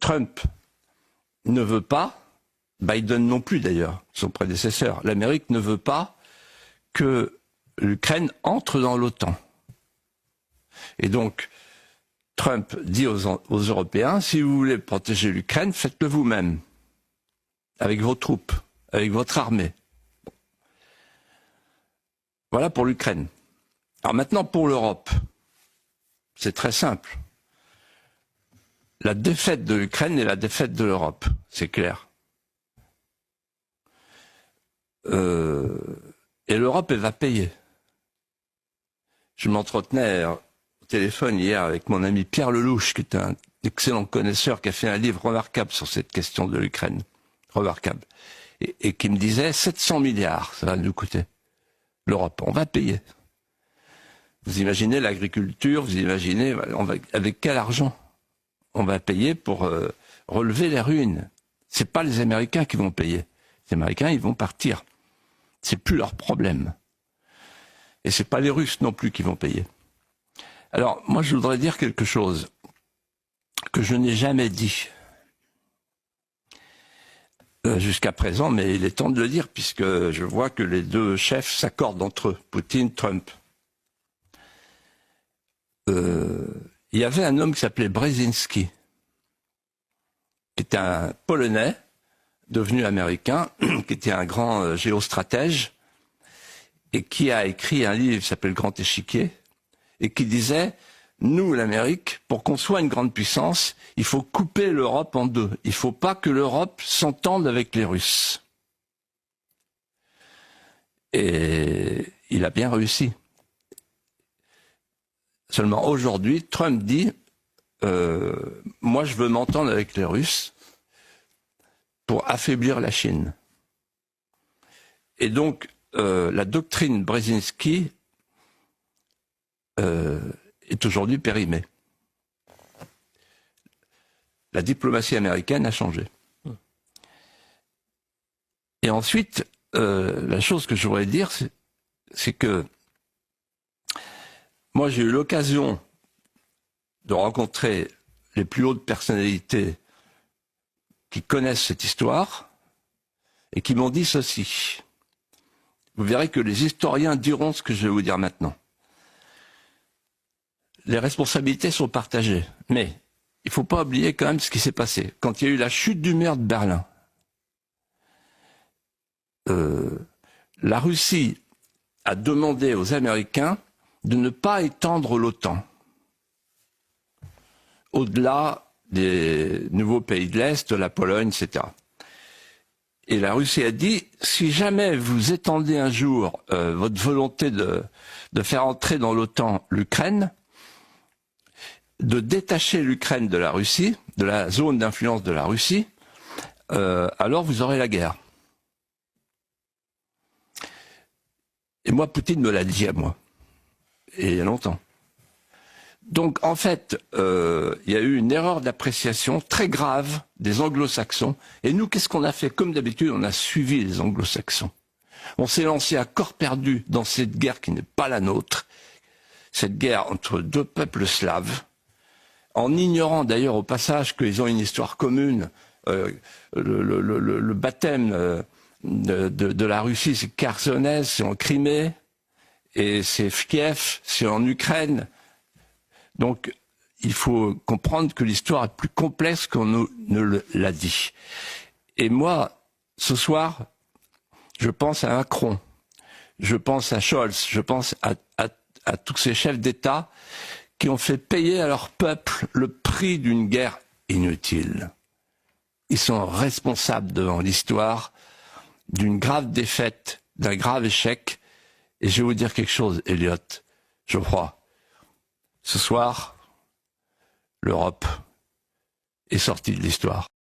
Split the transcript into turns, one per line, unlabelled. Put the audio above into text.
Trump ne veut pas, Biden non plus d'ailleurs, son prédécesseur, l'Amérique ne veut pas que l'Ukraine entre dans l'OTAN. Et donc, Trump dit aux Européens, si vous voulez protéger l'Ukraine, faites-le vous-même, avec vos troupes, avec votre armée. Voilà pour l'Ukraine. Alors maintenant, pour l'Europe, c'est très simple. La défaite de l'Ukraine est la défaite de l'Europe, c'est clair. Et l'Europe, elle va payer. Je m'entretenais au téléphone hier avec mon ami Pierre Lelouch, qui est un excellent connaisseur, qui a fait un livre remarquable sur cette question de l'Ukraine. Remarquable. Et qui me disait 700 milliards, ça va nous coûter. L'Europe, on va payer. Vous imaginez l'agriculture, vous imaginez avec quel argent on va payer pour relever les ruines. C'est pas les Américains qui vont payer. Les Américains, ils vont partir. C'est plus leur problème. Et c'est pas les Russes non plus qui vont payer. Alors, moi, je voudrais dire quelque chose que je n'ai jamais dit jusqu'à présent, mais il est temps de le dire puisque je vois que les deux chefs s'accordent entre eux, Poutine, Trump. Il y avait un homme qui s'appelait Brzezinski, qui était un Polonais devenu américain, qui était un grand géostratège, et qui a écrit un livre qui s'appelle Grand Échiquier, et qui disait, nous, l'Amérique, pour qu'on soit une grande puissance, il faut couper l'Europe en deux. Il ne faut pas que l'Europe s'entende avec les Russes. Et il a bien réussi. Seulement aujourd'hui, Trump dit, moi je veux m'entendre avec les Russes pour affaiblir la Chine. Et donc, la doctrine Brzezinski est aujourd'hui périmée. La diplomatie américaine a changé. Et ensuite, la chose que je voudrais dire, c'est que moi j'ai eu l'occasion de rencontrer les plus hautes personnalités qui connaissent cette histoire et qui m'ont dit ceci. Vous verrez que les historiens diront ce que je vais vous dire maintenant. Les responsabilités sont partagées, mais il ne faut pas oublier quand même ce qui s'est passé. Quand il y a eu la chute du mur de Berlin, la Russie a demandé aux Américains de ne pas étendre l'OTAN au-delà des nouveaux pays de l'Est, la Pologne, etc. Et la Russie a dit, si jamais vous étendez un jour votre volonté de faire entrer dans l'OTAN l'Ukraine, de détacher l'Ukraine de la Russie, de la zone d'influence de la Russie, alors vous aurez la guerre. Et moi, Poutine me l'a dit à moi, et il y a longtemps. Donc, en fait, il y a eu une erreur d'appréciation très grave des anglo-saxons. Et nous, qu'est-ce qu'on a fait? Comme d'habitude, on a suivi les anglo-saxons. On s'est lancé à corps perdu dans cette guerre qui n'est pas la nôtre, cette guerre entre deux peuples slaves, en ignorant d'ailleurs au passage qu'ils ont une histoire commune. Le baptême de la Russie, c'est Kherson, c'est en Crimée, et c'est Kiev, c'est en Ukraine. Donc, il faut comprendre que l'histoire est plus complexe qu'on ne l'a dit. Et moi, ce soir, je pense à Macron, je pense à Scholz, je pense à tous ces chefs d'État qui ont fait payer à leur peuple le prix d'une guerre inutile. Ils sont responsables devant l'histoire d'une grave défaite, d'un grave échec. Et je vais vous dire quelque chose, Elliot, je crois. Ce soir, l'Europe est sortie de l'histoire.